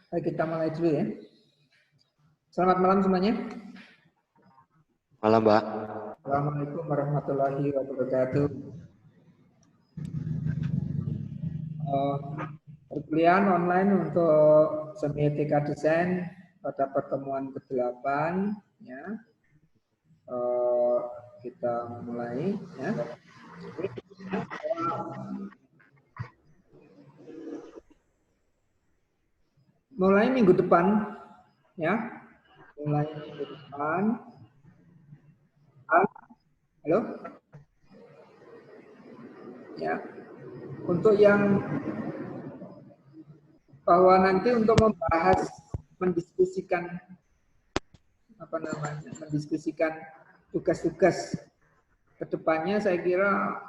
Baik, kita mulai dulu ya. Selamat malam semuanya. Malam, Mbak. Assalamualaikum warahmatullahi wabarakatuh. Perkuliahan online untuk semiotika desain pada pertemuan ke-8 ya. Kita mulai ya. Mulai minggu depan ya. Mulai minggu depan. Halo? Ya. Untuk yang bahwa nanti untuk membahas, mendiskusikan mendiskusikan tugas-tugas kedepannya, saya kira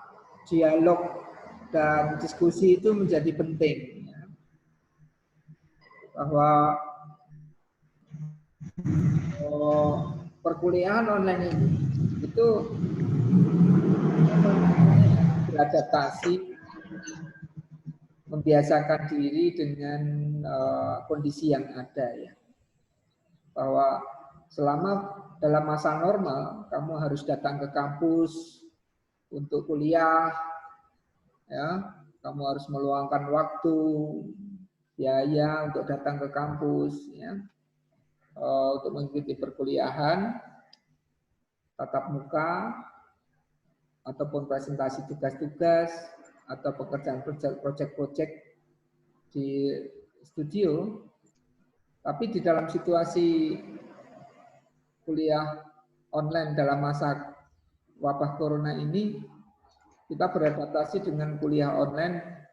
dialog dan diskusi itu menjadi penting. Ya. Bahwa perkuliahan online ini itu beradaptasi, membiasakan diri dengan kondisi yang ada ya. Bahwa selama dalam masa normal kamu harus datang ke kampus untuk kuliah, ya, kamu harus meluangkan waktu, biaya untuk datang ke kampus, ya, untuk mengikuti perkuliahan tatap muka ataupun presentasi tugas-tugas atau pekerjaan proyek-proyek di studio. Tapi di dalam situasi kuliah online dalam masa wabah corona ini, kita beradaptasi dengan kuliah online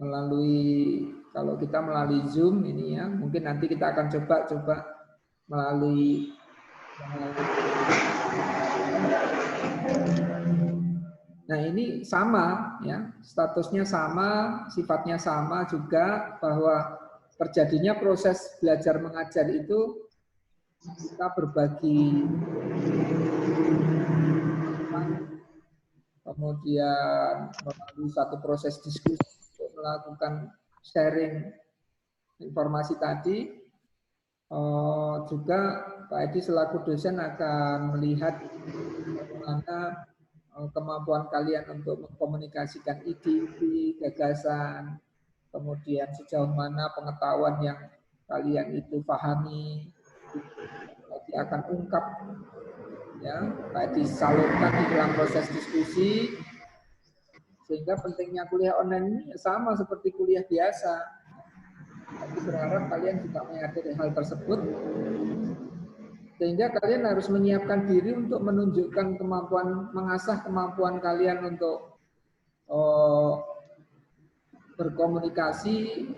melalui, kalau kita melalui Zoom ini ya, mungkin nanti kita akan coba melalui nah ini sama ya, statusnya sama, sifatnya sama juga, bahwa terjadinya proses belajar mengajar itu kita berbagi, kemudian melalui satu proses diskusi untuk melakukan sharing informasi tadi. Juga Pak Edi selaku dosen akan melihat bagaimana kemampuan kalian untuk mengkomunikasikan ide-ide, gagasan, kemudian sejauh mana pengetahuan yang kalian itu pahami, Pak akan ungkap, ya, Pak disalurkan di dalam proses diskusi, sehingga pentingnya kuliah online ini sama seperti kuliah biasa. Tapi berharap kalian juga menyadari hal tersebut, sehingga kalian harus menyiapkan diri untuk menunjukkan kemampuan, mengasah kemampuan kalian untuk berkomunikasi,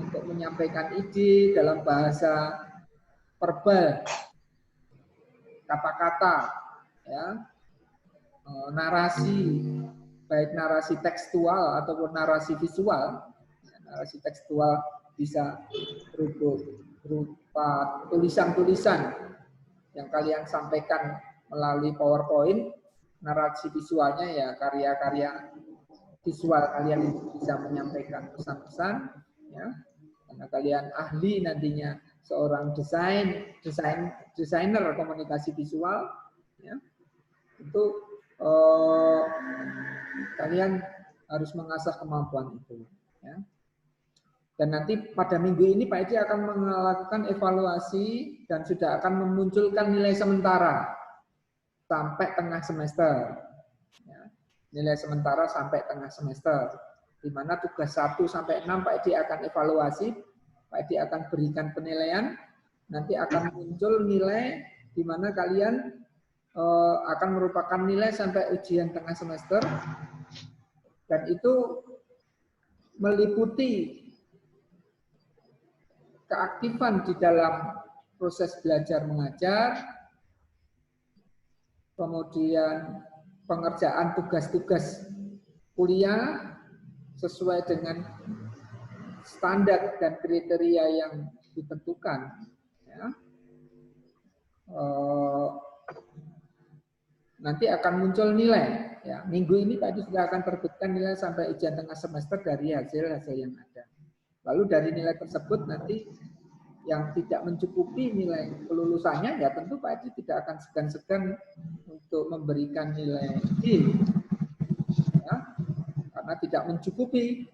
untuk menyampaikan ide dalam bahasa verbal, kata-kata, ya, narasi, baik narasi tekstual ataupun narasi visual. Narasi tekstual bisa berupa tulisan-tulisan yang kalian sampaikan melalui PowerPoint. Narasi visualnya ya karya-karya visual kalian bisa menyampaikan pesan-pesan, ya, karena kalian ahli nantinya seorang desainer komunikasi visual, ya, itu kalian harus mengasah kemampuan itu, ya. Dan nanti pada minggu ini Pak Edi akan melakukan evaluasi dan sudah akan memunculkan nilai sementara sampai tengah semester. Ya. Nilai sementara sampai tengah semester, di mana tugas 1 sampai 6 Pak Edi akan evaluasi, Pak Edi akan berikan penilaian, nanti akan muncul nilai di mana kalian akan merupakan nilai sampai ujian tengah semester, dan itu meliputi keaktifan di dalam proses belajar mengajar, kemudian pengerjaan tugas-tugas kuliah sesuai dengan standar dan kriteria yang ditentukan. Ya. Nanti akan muncul nilai. Ya. Minggu ini tadi sudah akan terbitkan nilai sampai ujian tengah semester dari hasil yang ada. Lalu dari nilai tersebut nanti yang tidak mencukupi nilai kelulusannya, ya tentu Pak Edi tidak akan segan-segan untuk memberikan nilai D, ya, karena tidak mencukupi,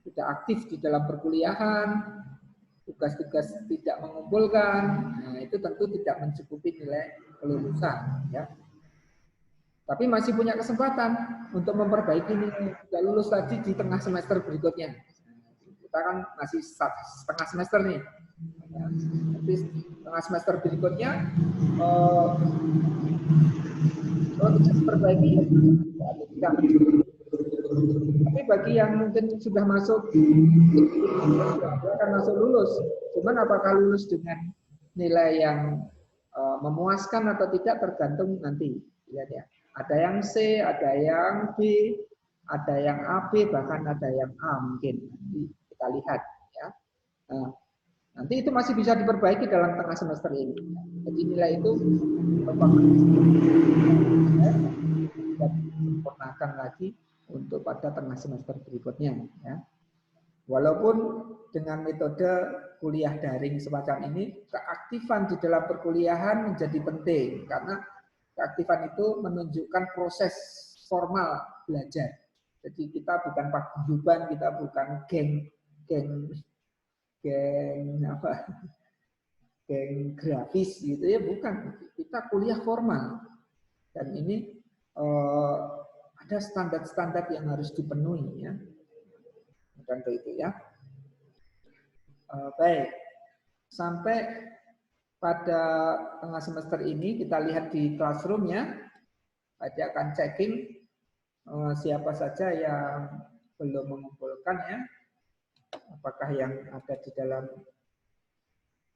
tidak aktif di dalam perkuliahan, tugas-tugas tidak mengumpulkan, nah itu tentu tidak mencukupi nilai kelulusan, ya. Tapi masih punya kesempatan untuk memperbaiki nilai tidak lulus tadi di tengah semester berikutnya. Kita kan masih setengah semester nih. Ya, tapi tengah semester berikutnya kalau bisa diperbaiki ya tidak mencukupi. Tapi bagi yang mungkin sudah masuk, dia akan masuk lulus. Cuman apakah lulus dengan nilai yang memuaskan atau tidak tergantung nanti. Lihat ya. Ada yang C, ada yang B, ada yang AB, bahkan ada yang A mungkin. Nanti kita lihat ya. Nah, nanti itu masih bisa diperbaiki dalam tengah semester ini. Jadi nilai itu dan disempurnakan lagi untuk pada tengah semester berikutnya. Ya. Walaupun dengan metode kuliah daring semacam ini, keaktifan di dalam perkuliahan menjadi penting karena keaktifan itu menunjukkan proses formal belajar. Jadi kita bukan paguyuban, kita bukan geng grafis gitu ya, bukan. Kita kuliah formal dan ini ada standar-standar yang harus dipenuhi ya. Contoh itu ya. Baik, sampai pada tengah semester ini kita lihat di classroom ya. Saya akan checking siapa saja yang belum mengumpulkan ya. Apakah yang ada di dalam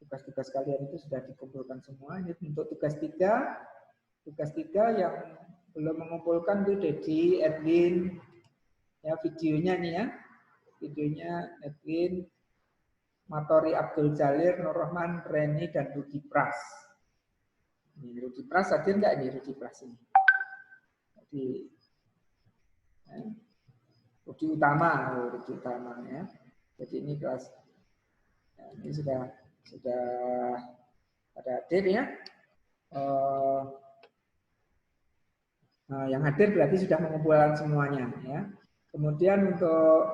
tugas-tugas kalian itu sudah dikumpulkan semua. Ini untuk tugas 3 yang belum mengumpulkan itu Dedi, Edwin, ya videonya nih ya. Videonya Edwin, Matori Abdul Jalir, Nur Rahman, Reni, dan Rudi Pras. Ini Rudi Pras hadir nggak ini Rudi Pras ini? Jadi Rudi Utama ya. Jadi ini kelas ini sudah pada hadir ya. Nah, yang hadir berarti sudah mengumpulkan semuanya ya. Kemudian untuk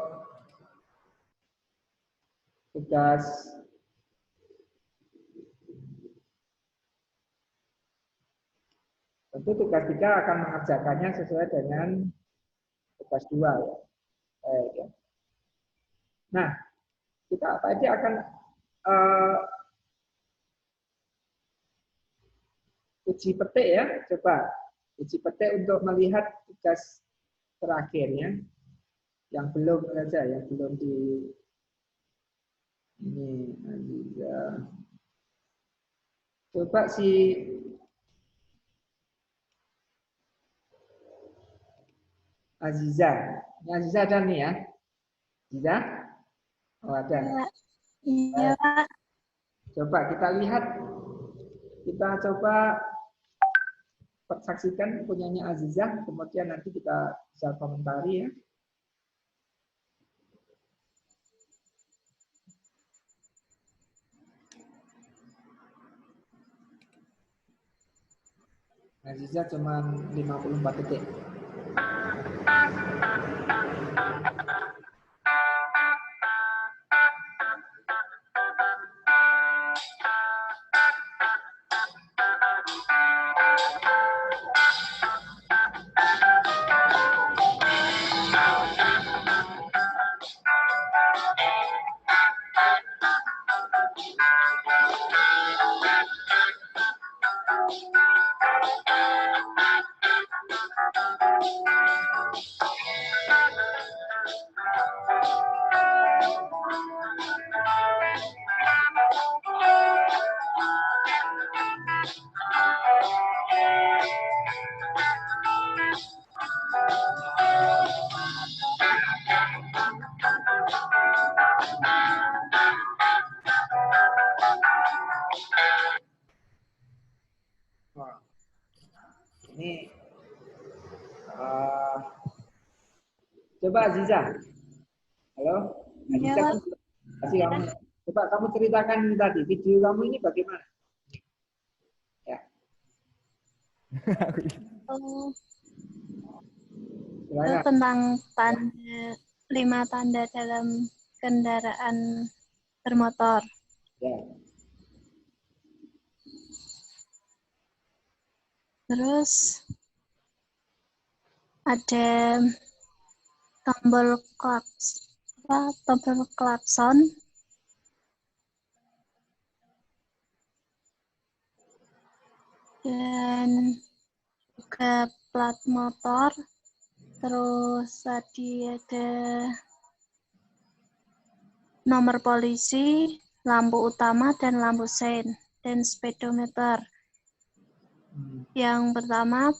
tugas tentu tugas 3 akan mengerjakannya sesuai dengan tugas 2 ya. Baik, ya. Nah, kita apa aja akan uji petik ya, coba uji petik untuk melihat tugas terakhirnya yang belum saja, yang belum di ini Aziza. Coba si Aziza, ini Aziza ada nih ya, Aziza, oh ada. Iya, Pak. Coba kita lihat, kita coba saksikan punyanya Aziza, kemudian nanti kita bisa komentari ya. Aziza cuma 54 detik. Ini coba Aziza. Halo? Iya, Aziza Pak. kan kasih kamu. Coba kamu ceritakan tadi video kamu ini bagaimana? Ya, Oh, itu silakan. tentang tanda 5 tanda dalam kendaraan bermotor. Ya. Terus ada tombol tombol klakson, dan juga plat motor. Terus tadi ada nomor polisi, lampu utama, dan lampu sein, dan speedometer. Yang pertama,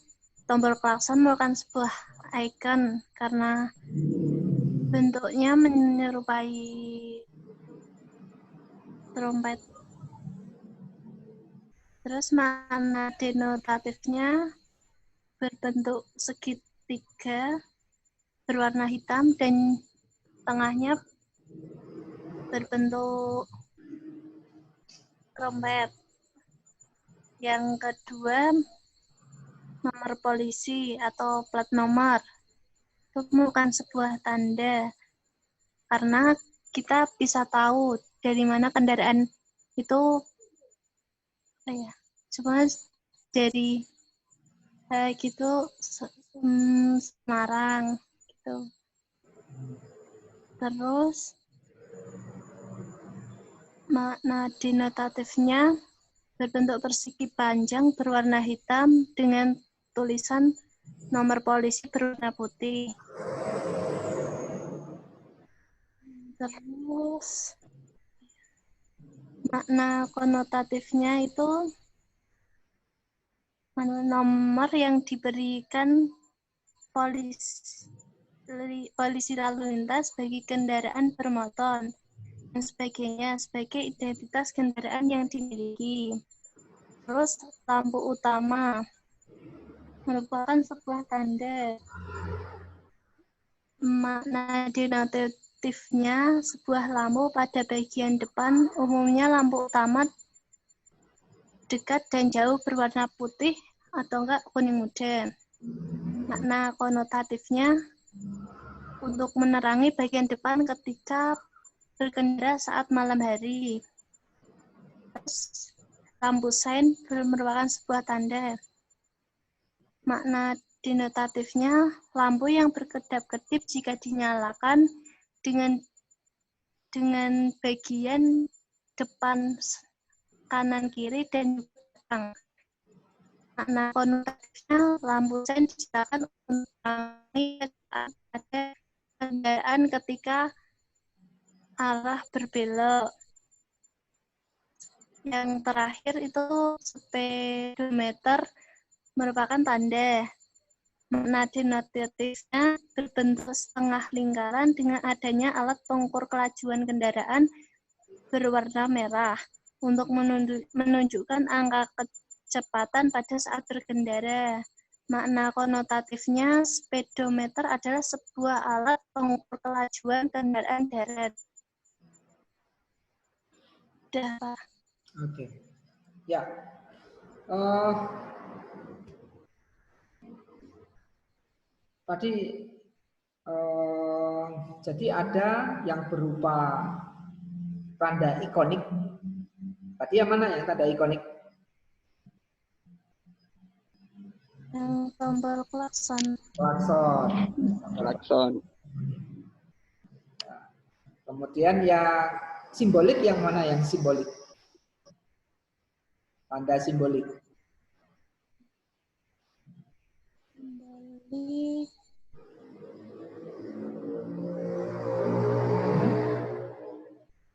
tombol klakson merupakan sebuah icon karena bentuknya menyerupai trompet. Terus makna denotatifnya berbentuk segitiga berwarna hitam dan tengahnya berbentuk trompet. Yang kedua, nomor polisi atau plat nomor. Itu merupakan sebuah tanda karena kita bisa tahu dari mana kendaraan itu, cuma dari gitu Semarang gitu. Terus makna denotatifnya berbentuk persegi panjang berwarna hitam dengan tulisan nomor polisi berwarna putih. Terus makna konotatifnya itu nomor yang diberikan polisi lalu lintas bagi kendaraan bermotor dan sebagainya sebagai identitas kendaraan yang dimiliki. Terus lampu utama merupakan sebuah tanda. Makna denotatifnya sebuah lampu pada bagian depan, umumnya lampu utama dekat dan jauh berwarna putih atau enggak kuning muda. Makna konotatifnya untuk menerangi bagian depan ketika berkendara saat malam hari. Terus, lampu sein merupakan sebuah tanda. Makna denotatifnya lampu yang berkedap-kedip jika dinyalakan dengan bagian depan kanan kiri dan belakang. Makna konotatifnya lampu sein diciptakan untuk menerangi ada kendaraan ketika arah berbelok. Yang terakhir itu speedometer merupakan tanda. Makna denotatifnya berbentuk setengah lingkaran dengan adanya alat pengukur kelajuan kendaraan berwarna merah untuk menunjukkan angka kecepatan pada saat berkendara. Makna konotatifnya speedometer adalah sebuah alat pengukur kelajuan kendaraan darat. Udah, Pak. Oke. Ya. Tadi jadi ada yang berupa tanda ikonik. Tadi yang mana yang tanda ikonik? Yang tombol klakson. Klakson. Kemudian yang simbolik yang mana yang simbolik? Tanda simbolik. Simbolik.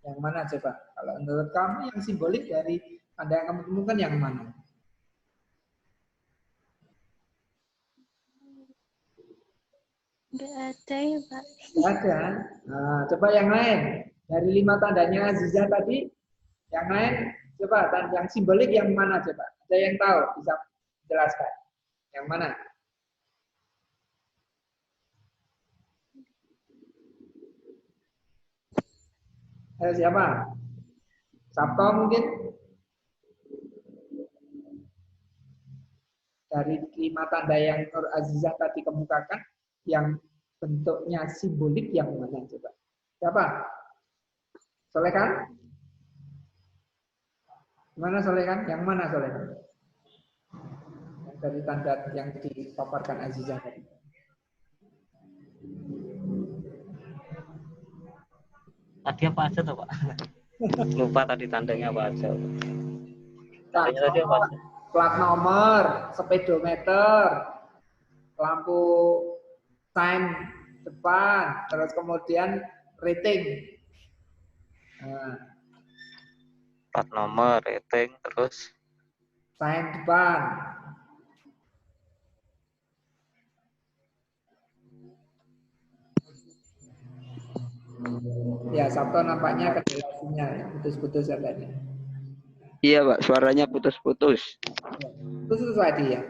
Yang mana coba? Kalau menurut kamu yang simbolik dari tanda yang kamu temukan yang mana? Nggak ada ya, Pak. Nggak ada. Nah, coba yang lain. Dari 5 tandanya Aziza tadi, yang lain coba yang simbolik yang mana coba? Ada yang tahu bisa jelaskan? Yang mana? Ayo siapa? Sabto mungkin? Dari 5 tanda yang Nur Azizah tadi kemukakan, yang bentuknya simbolik yang mana coba? Siapa? Solekan? Gimana Solekan? Yang mana Solekan? Yang dari tanda yang dipaparkan Azizah tadi. Tadi apa aja tuh Pak? Lupa tadi tandanya apa aja. Plat Tandanya tadi apa nomor, aja? plat nomor, speedometer, lampu sign depan, terus kemudian rating. Nah, Plat nomor, rating, terus sign depan. Ya, Sabto nampaknya kedilasinya ya, putus-putus katanya. Iya Pak, suaranya putus-putus. Putus tadi ya.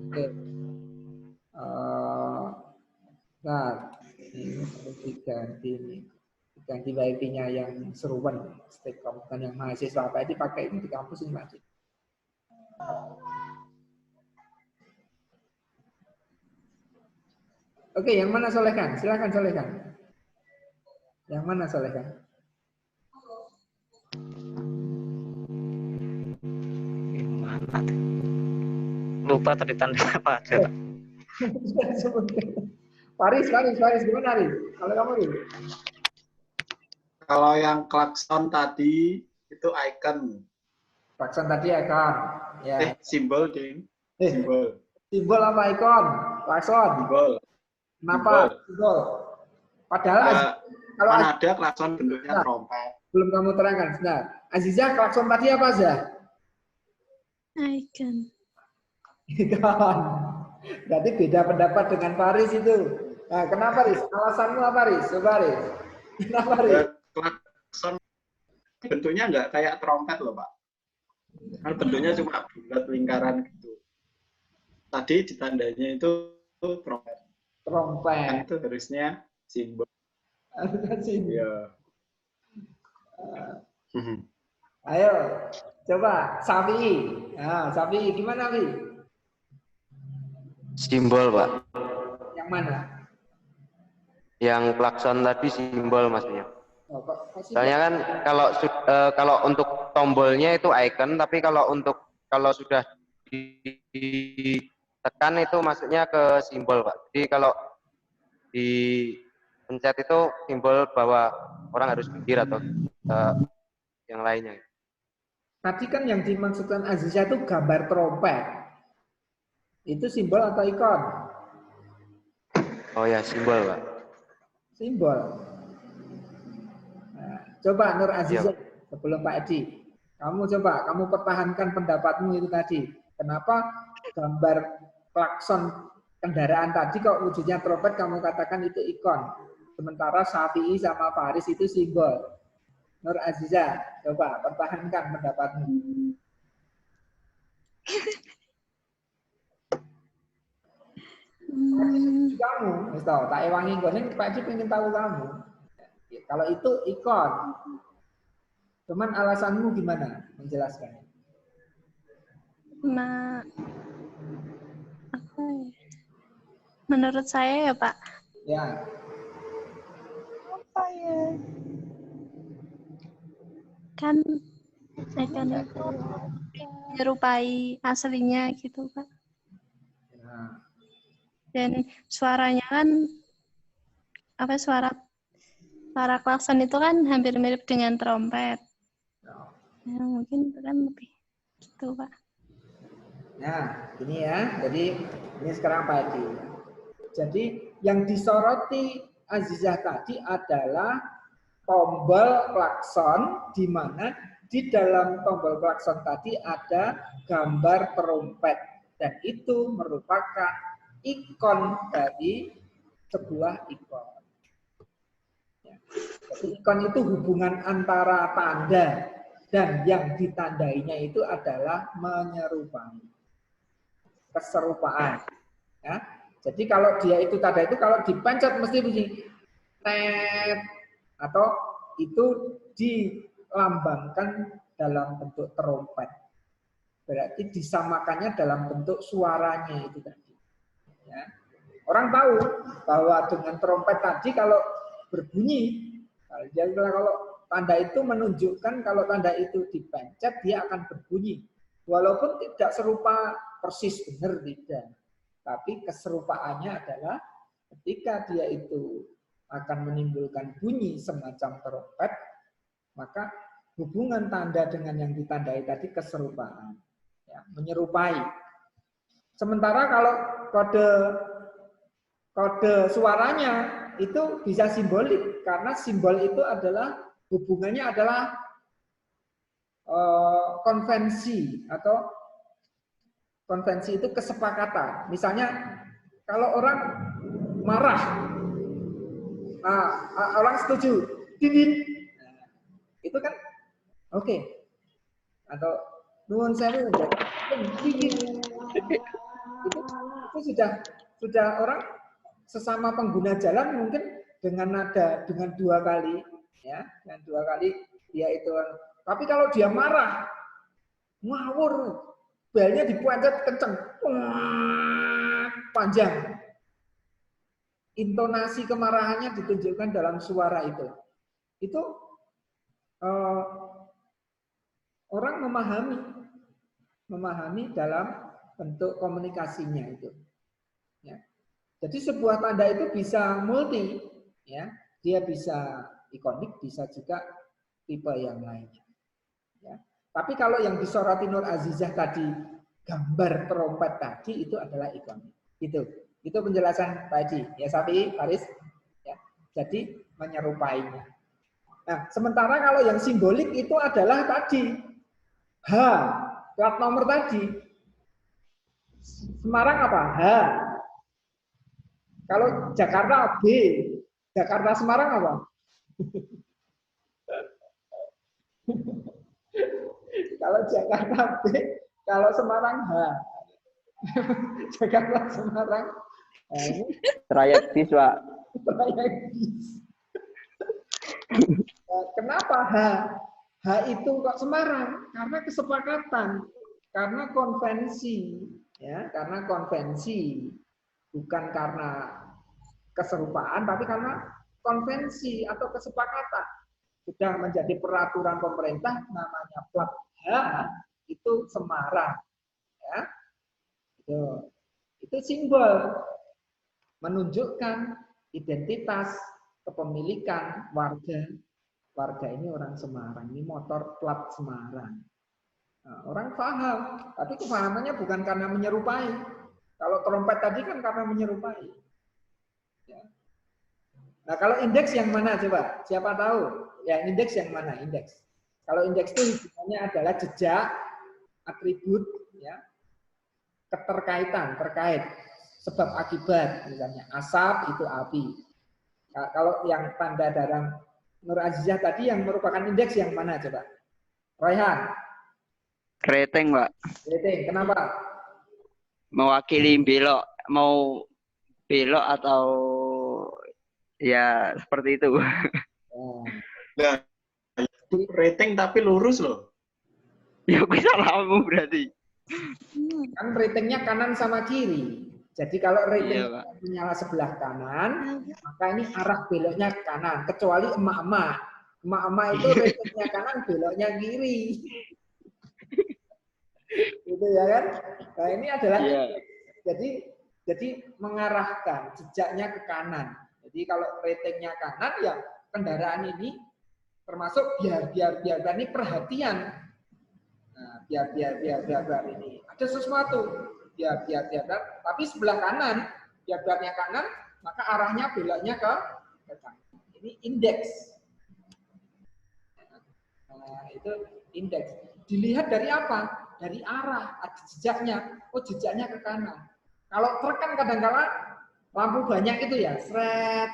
Oke. Nah, ini harus diganti nih. Diganti wifi-nya yang seruan, Stekom, bukan yang mahasiswa. Pak Edi pakai ini di kampus ini Pak Edi. Oke, yang mana Solekan? Silakan Solekan. Yang mana Solekan? gimana? Lupa tadi tandanya apa aja. Pak. Faris, gimana Faris? Kalau kamu dulu. Kalau yang klakson tadi itu icon. Klakson tadi ikon. Ya. Simbol, Ding. Simbol. Simbol apa ikon? Klakson. Simbol. Kenapa? Simbol. Padahal kalau Mana ada klakson bentuknya trompet. belum kamu terangkan, sebentar. Azizah, klakson tadi apa Azizah? Icon. Ikon. Berarti beda pendapat dengan Faris itu. Nah, kenapa Riz? Alasanmu apa Riz? Coba Riz. Kenapa Riz? Klakson bentuknya nggak kayak trompet loh Pak. Kan bentuknya cuma bulat lingkaran gitu. Tadi ditandanya itu trompet. Trompet. Kan itu harusnya simbol. Ya. Ayo, coba Safi. Nah, Safi gimana Fi? Simbol, Pak. Yang mana? Yang klakson tadi simbol maksudnya. Oh, kok Soalnya kan kalau untuk tombolnya itu icon, tapi kalau sudah ditekan itu masuknya ke simbol, Pak. Jadi kalau dipencet itu simbol bahwa orang harus mikir atau yang lainnya. Tadi kan yang dimaksudkan Azizah itu gambar trompet. Itu simbol atau ikon? Oh ya, simbol, Pak. Simbol. Nah, coba Nur Azizah sebelum Pak Edi. Kamu pertahankan pendapatmu itu tadi. Kenapa gambar klakson kendaraan tadi kok wujudnya trompet kamu katakan itu ikon. Sementara Syafi'i sama Faris itu simbol. Nur Azizah, coba pertahankan pendapatmu. Kamu, tahu, tak ewangi gue, Pak Haji pengen tahu kamu. Kalau itu ikon, cuman alasanmu gimana menjelaskannya? Nah, apa ya? Menurut saya ya Pak. Ya. Apa ya? Kan icon itu menyerupai aslinya gitu Pak. Ya. Dan suaranya kan suara klakson itu kan hampir mirip dengan trompet. Ya, mungkin itu kan lebih gitu Pak. Nah, ini ya. Jadi ini sekarang Pak Edi. Jadi yang disoroti Azizah tadi adalah tombol klakson, di mana di dalam tombol klakson tadi ada gambar trompet, dan itu merupakan ikon dari sebuah ikon. Ya. Jadi ikon itu hubungan antara tanda dan yang ditandainya itu adalah menyerupai, keserupaan. Ya. Jadi kalau dia itu tanda itu kalau dipencet mesti bunyi tet, atau itu dilambangkan dalam bentuk trompet. Berarti disamakannya dalam bentuk suaranya itu tadi. Ya. Orang tahu bahwa dengan trompet tadi kalau berbunyi, kalau tanda itu menunjukkan kalau tanda itu dipencet dia akan berbunyi. Walaupun tidak serupa persis benar tidak. Tapi keserupaannya adalah ketika dia itu akan menimbulkan bunyi semacam trompet, maka hubungan tanda dengan yang ditandai tadi keserupaan. Ya, menyerupai. Sementara kalau kode suaranya itu bisa simbolik, karena simbol itu adalah hubungannya adalah konvensi atau konvensi itu kesepakatan. Misalnya kalau orang marah, orang setuju, dingin, itu kan oke. Atau nuwun sewu, dingin. Itu sudah orang sesama pengguna jalan mungkin dengan nada dengan 2 kali, ya, dengan 2 kali dia itu. Tapi kalau dia marah, ngawur, belnya dipencet kenceng, panjang. Intonasi kemarahannya ditunjukkan dalam suara itu. Itu orang memahami dalam bentuk komunikasinya itu. Ya. Jadi sebuah tanda itu bisa multi, ya, dia bisa ikonik, bisa juga tipe yang lainnya. Ya. Tapi kalau yang disoroti Nur Azizah tadi, gambar trompet tadi itu adalah ikonik. Itu penjelasan Pak Haji. Ya, Sapi, Faris. Ya. Jadi menyerupainya. Nah, sementara kalau yang simbolik itu adalah tadi H, plat nomor tadi. Semarang apa? H. Kalau Jakarta B, Jakarta Semarang apa? Kalau Jakarta B, kalau Semarang H. Jakarta Semarang. Nah, ini Trayek bis, Pak. trayek bis. Kenapa H? H itu kok Semarang? Karena kesepakatan, karena konvensi, ya, karena konvensi, bukan karena keserupaan, tapi karena konvensi atau kesepakatan. Sudah menjadi peraturan pemerintah, namanya plat H itu Semarang, ya. Itu simbol menunjukkan identitas kepemilikan warga. Warga ini orang Semarang, ini motor plat Semarang. Nah, orang paham, tapi kepahamannya bukan karena menyerupai. Kalau trompet tadi kan karena menyerupai. Ya. Nah, kalau indeks yang mana coba? Siapa tahu? Ya, indeks yang mana? Indeks. Kalau indeks itu hubungannya adalah jejak, atribut, ya, keterkaitan, terkait, sebab akibat, misalnya asap itu api. Nah, kalau yang tanda dalam Nur Azizah tadi yang merupakan indeks yang mana coba? Raihan. Kreteng, Pak. Kreteng. Kenapa? Mewakili belok, mau belok atau ya seperti itu. Nah, rating tapi lurus loh. Ya bisa salahmu berarti. Kan ratingnya kanan sama kiri. Jadi kalau rating menyala sebelah kanan, maka ini arah beloknya ke kanan. Kecuali emak-emak. Emak-emak itu ratingnya kanan, beloknya kiri. Gitu ya kan? Nah ini adalah jadi mengarahkan jejaknya ke kanan. Jadi kalau ratingnya kanan, ya kendaraan ini termasuk biar ini perhatian. Nah, biar ini ada sesuatu. Biar tapi sebelah kanan, biarnya kanan, maka arahnya beloknya ke kanan. Ini indeks. Nah, itu indeks. Dilihat dari apa? Dari arah, ada jejaknya. Oh, jejaknya ke kanan. Kalau truk kan kadang-kala lampu banyak itu ya, sret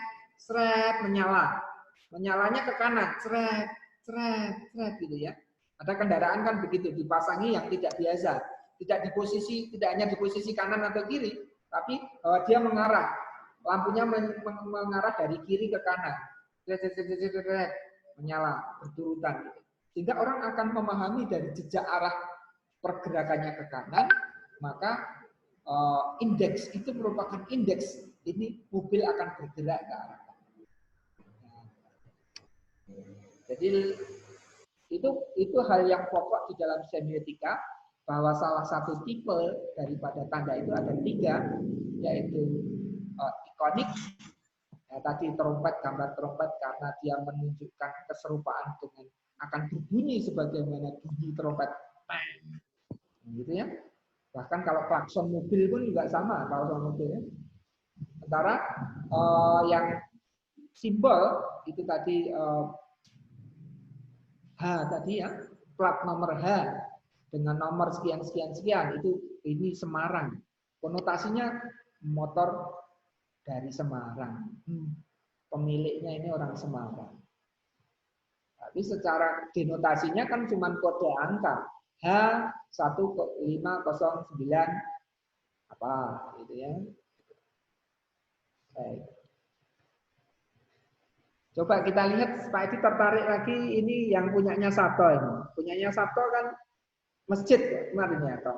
menyala. Menyalanya ke kanan, sret gitu ya. Ada kendaraan kan begitu, dipasangi yang tidak biasa. Tidak hanya di posisi kanan atau kiri, tapi dia mengarah. Lampunya mengarah dari kiri ke kanan. menyala berturutan. Sehingga orang akan memahami dari jejak arah pergerakannya ke kanan, maka indeks itu merupakan indeks ini mobil akan bergerak ke arah kanan. Jadi itu hal yang pokok di dalam semiotika, bahwa salah satu tipe daripada tanda itu ada 3, yaitu ikonik. Ya, tadi trompet, gambar trompet karena dia menunjukkan keserupaan dengan akan berbunyi sebagaimana bunyi trompet, gitu ya. Bahkan kalau klakson mobil pun juga sama, klakson mobil. Ya. Sementara yang simbol itu tadi H tadi ya, plat nomor H dengan nomor sekian sekian sekian itu ini Semarang. Konotasinya motor dari Semarang. Pemiliknya ini orang Semarang. Tapi secara denotasinya kan cuma kode angka H1509 apa gitu ya. Baik. Coba kita lihat, Pak Edi tertarik lagi ini yang punyanya Sabto ini. Punyanya Sabto kan masjid kemarin ya, toh.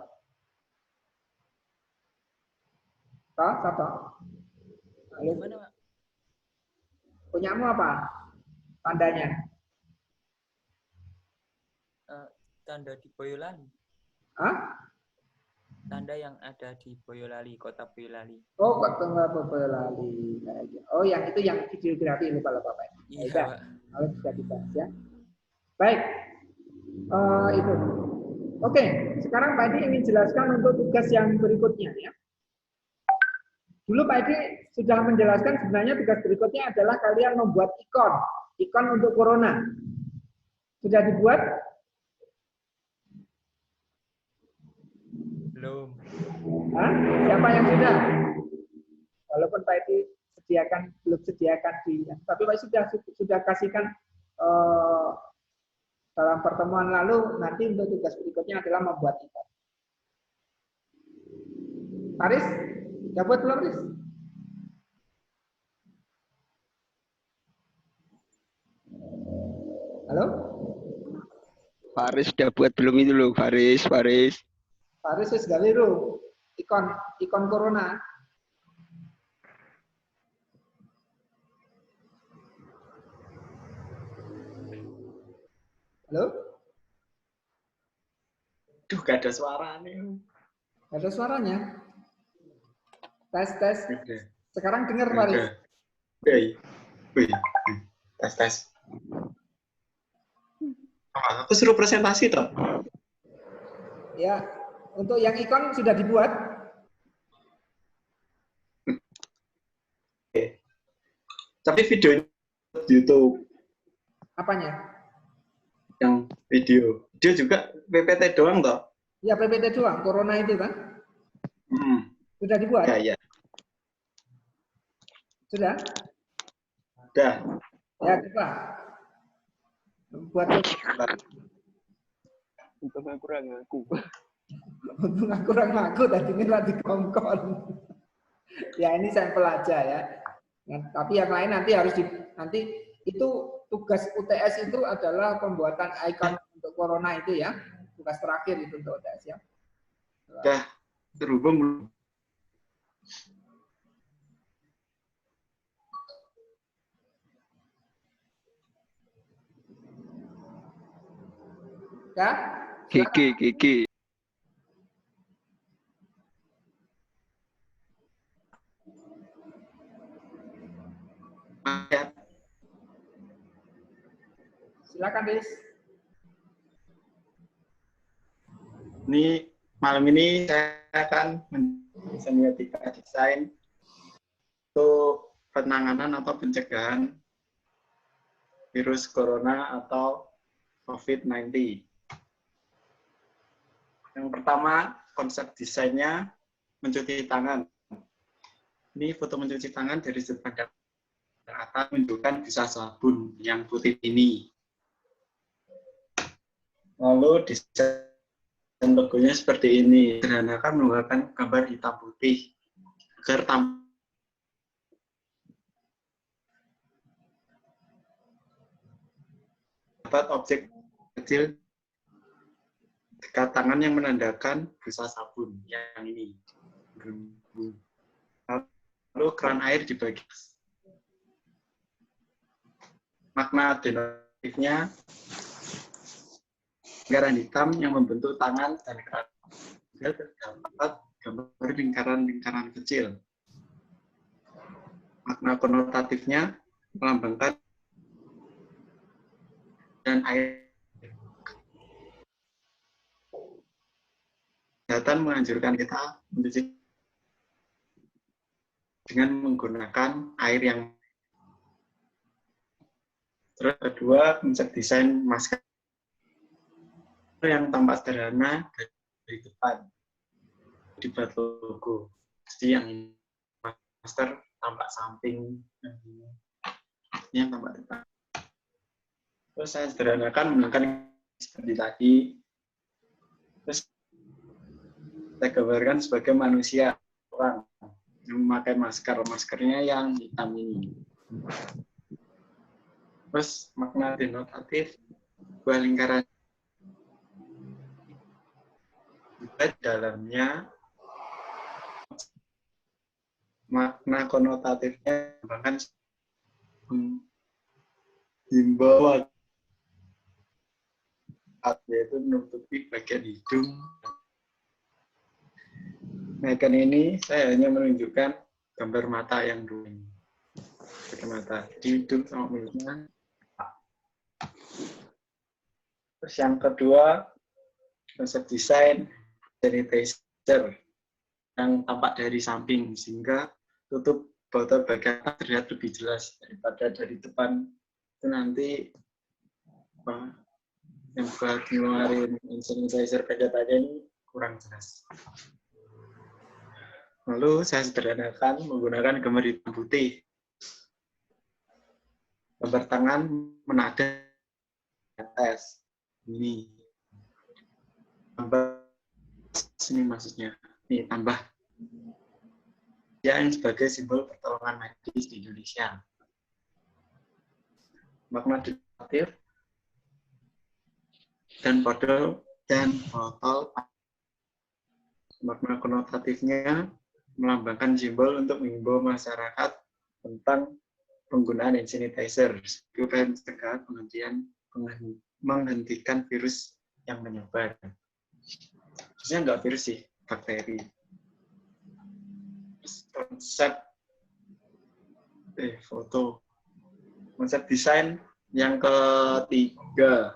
Toh, Sabto? Gimana, Pak? Punyamu apa? Tandanya? Tanda di Boyolali. Hah? Tanda yang ada di Boyolali, kota Boyolali. Oh, kota Boyolali. Oh, yang itu yang videografi lupa Pak. Iya, Pak. Kalau bisa dibahas ya. Baik. Itu. Oke, sekarang Pak Edi ingin jelaskan untuk tugas yang berikutnya ya. Dulu Pak Edi sudah menjelaskan sebenarnya tugas berikutnya adalah kalian membuat ikon untuk corona. Sudah dibuat? Belum. Hah? Siapa yang sudah? Walaupun Pak Edi belum sediakan tapi Pak Edi sudah kasihkan dalam pertemuan lalu. Nanti untuk tugas berikutnya adalah membuat ikon. Paris, sudah buat belum, Riz? Halo? Faris udah buat belum itu loh, Faris. Paris wis gawe ro ikon corona. Halo? Duh, gak ada suaranya. Gak ada suaranya. Tes. Oke. Sekarang dengar Paris. Oke. Tes. Aku suruh presentasi toh. Ya, untuk yang ikon sudah dibuat. Oke. Tapi videonya di YouTube. Apanya? Yang video juga PPT doang toh? Ya PPT doang, corona itu kan. Sudah dibuat? Ya. Sudah? Udah. Ya, coba. Buat Untung aku kurang ngaku. untung aku kurang ngaku tadi ini lagi kongkon. Ya ini sampel aja ya. Nah, tapi yang lain nanti harus nanti itu tugas UTS itu adalah pembuatan ikon untuk corona itu ya. Tugas terakhir itu untuk UTS ya. Udah terhubung. Ya? Gigi. Silakan, Riz. Ini malam ini saya akan semiotika desain untuk penanganan atau pencegahan virus corona atau COVID-19. Yang pertama, konsep desainnya mencuci tangan. Ini foto mencuci tangan dari sepanjang atas menunjukkan bisa sabun yang putih ini. Lalu desain logonya seperti ini. Sederhanakan menggunakan gambar hitam putih agar terdapat objek kecil dekat tangan yang menandakan busa sabun yang ini. Lalu keran air dibagi. Makna denotatifnya lingkaran hitam yang membentuk tangan dan keran. Terdapat gambar lingkaran-lingkaran kecil. Makna konotatifnya melambangkan dan air. Kesehatan menganjurkan kita mencuci dengan menggunakan air yang. Terus kedua, konsep desain masker yang tampak sederhana dari depan dibuat logo. Jadi yang ini masker tampak samping, yang tampak depan. Terus saya sederhanakan menggunakan seperti tadi. Terus saya gambarkan sebagai manusia orang yang memakai masker, maskernya yang hitam ini. Terus makna denotatif buah lingkaran juga dalamnya makna konotatifnya bahkan himbauan yaitu menutupi bagian hidung. Nah, kan ini saya hanya menunjukkan gambar mata yang dua ini. Mata di hidung sama mulutnya. Terus yang kedua, konsep desain sanitizer yang tampak dari samping sehingga tutup botol bagian atas terlihat lebih jelas daripada dari depan. Itu nanti yang buat ngeluarin sanitizer paketannya ini kurang jelas. Lalu saya sederhanakan menggunakan gambar hitam putih. Gambar tangan menada tes. Ini. Tambah sini maksudnya. Ini tambah. Yang sebagai simbol pertolongan medis di Indonesia. Makna denotatif dan botol makna konotatifnya melambangkan simbol untuk mengimbau masyarakat tentang penggunaan hand sanitizer supaya mencegah menghentikan virus yang menyebar. Khususnya nggak virus sih, bakteri. Konsep konsep desain yang ketiga.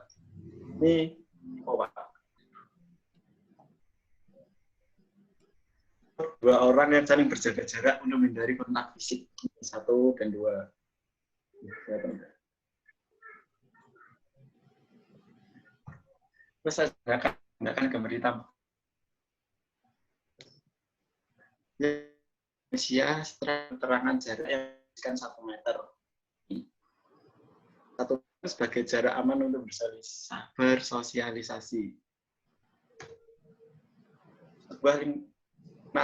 Ini dua orang yang saling berjaga jarak untuk menghindari kontak fisik. 1 dan 2. Terus saya gunakan gambar hitam. Indonesia keterangan jarak yang 1 meter. 1 sebagai jarak aman untuk bersosialisasi. Sebuah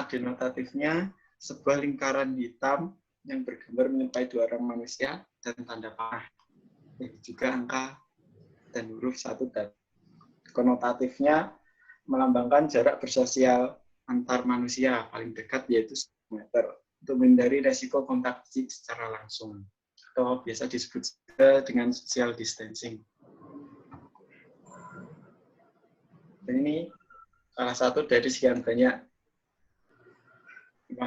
denotatifnya sebuah lingkaran hitam yang bergambar menyerupai 2 orang manusia dan tanda panah. Juga angka dan huruf 1 dan konotatifnya melambangkan jarak bersosial antar manusia paling dekat yaitu 1 meter untuk menghindari resiko kontak fisik secara langsung atau biasa disebut dengan social distancing. Dan ini salah satu dari sekian banyak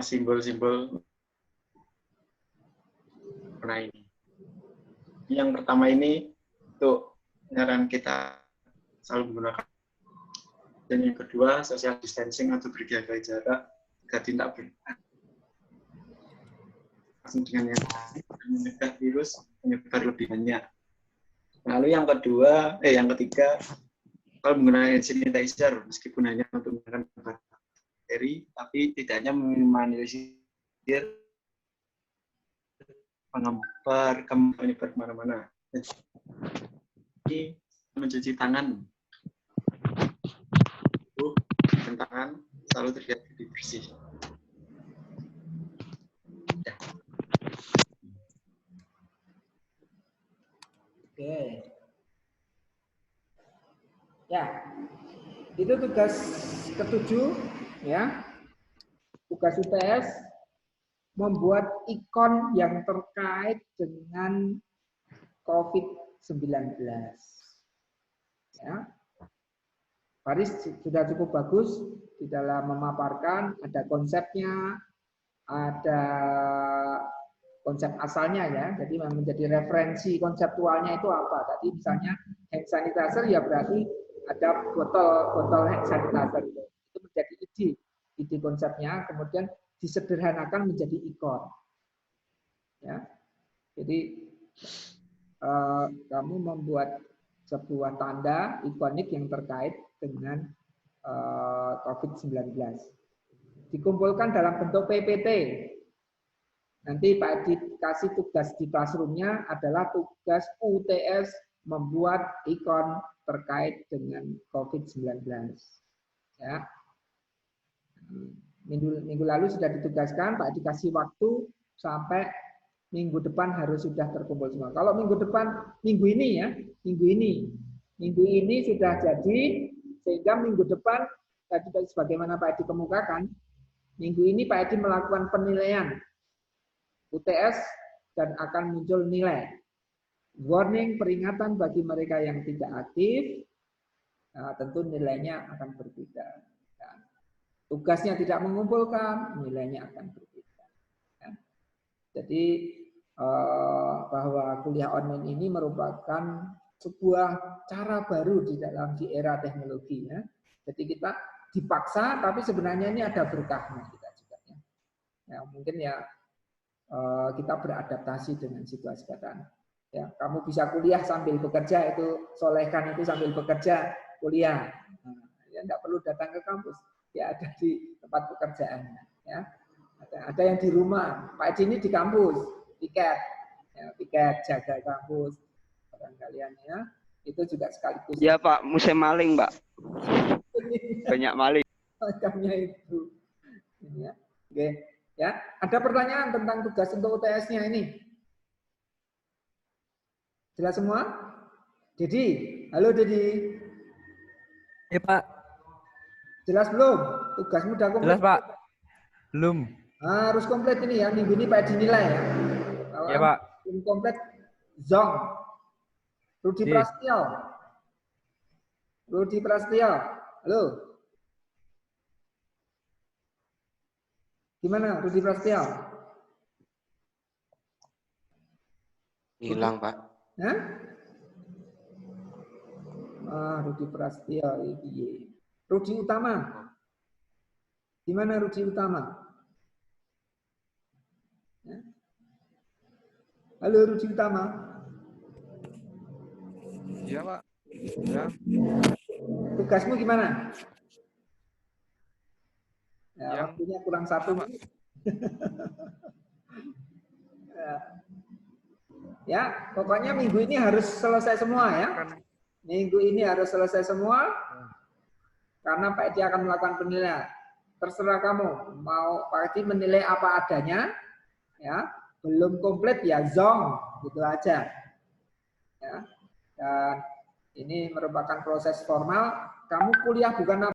simbol-simbol warna ini. Yang pertama ini untuk penyaran kita selalu menggunakan. Dan yang kedua, social distancing atau berjaga jarak agar tidak langsung dengan yang lain mencegah virus menyebar lebih banyak. Lalu yang ketiga, kalau menggunakan hand sanitizer meskipun hanya untuk menggunakan bakteri, tapi tidak hanya meminimalisir penyebar kemana-mana. Jadi mencuci tangan, dan tangan selalu terlihat lebih bersih. Ya. Oke. Ya, itu tugas ke-7 ya. Tugas UTS membuat ikon yang terkait dengan COVID-19. Ya. Faris sudah cukup bagus di dalam memaparkan, ada konsepnya, ada konsep asalnya ya. Jadi menjadi referensi konseptualnya itu apa? Tadi misalnya hand sanitizer ya berarti ada botol hand sanitizer itu menjadi ide konsepnya, kemudian disederhanakan menjadi ikon. Ya, jadi kamu membuat sebuah tanda ikonik yang terkait dengan COVID-19. Dikumpulkan dalam bentuk PPT. Nanti Pak Edi kasih tugas di classroom-nya adalah tugas UTS membuat ikon terkait dengan COVID-19. Ya. Minggu lalu sudah ditugaskan, Pak Edi kasih waktu sampai minggu depan harus sudah terkumpul semua. Kalau minggu depan, minggu ini ya, minggu ini sudah jadi, sehingga minggu depan tadi sebagaimana Pak Edi kemukakan, minggu ini Pak Edi melakukan penilaian UTS dan akan muncul nilai. Warning, peringatan bagi mereka yang tidak aktif, nah, tentu nilainya akan berbeda. Ya. Tugasnya tidak mengumpulkan, nilainya akan berbeda. Ya. Jadi bahwa kuliah online ini merupakan sebuah cara baru di era teknologi. Ya. Jadi kita dipaksa, tapi sebenarnya ini ada berkahnya kita juga. Ya, mungkin ya kita beradaptasi dengan situasi keadaan. Ya, kamu bisa kuliah sambil bekerja, itu solehkan itu sambil bekerja kuliah. Nah, ya tidak perlu datang ke kampus, ya ada di tempat pekerjaannya. Ya, ada yang di rumah. Pak Edi ini di kampus, piket, ya, piket jaga kampus. Orang kalian ya, itu juga sekaligus. Ya Pak, musim maling Pak. Banyak maling. Makamnya itu. Ini ya. Oke. Ya, ada pertanyaan tentang tugas untuk UTS-nya ini? Jelas semua? Dedi, halo Dedi. Ya Pak. Jelas belum? Tugasmu udah komplit? Jelas Pak. Belum. Harus komplit ini ya, minggu ini Pak dinilai ya. Kalau Ya Pak. belum komplit, zong. Rudi Prasetyo. Rudi Prasetyo, halo. Gimana Rudi Prasetyo? Hilang, Pak. Hah? Rudi Prasetyo iki. Rudi Utama. Gimana Rudi Utama? Ya. Halo Rudi Utama. Iya, Pak. Ya. Tugasmu gimana? Ya, Yang waktunya kurang satu. Ya, pokoknya minggu ini harus selesai semua ya. Minggu ini harus selesai semua. Karena Pak Edi akan melakukan penilaian. Terserah kamu mau Pak Edi menilai apa adanya, ya. Belum komplit ya zong, gitu aja. Ya. Dan ini merupakan proses formal. Kamu kuliah bukan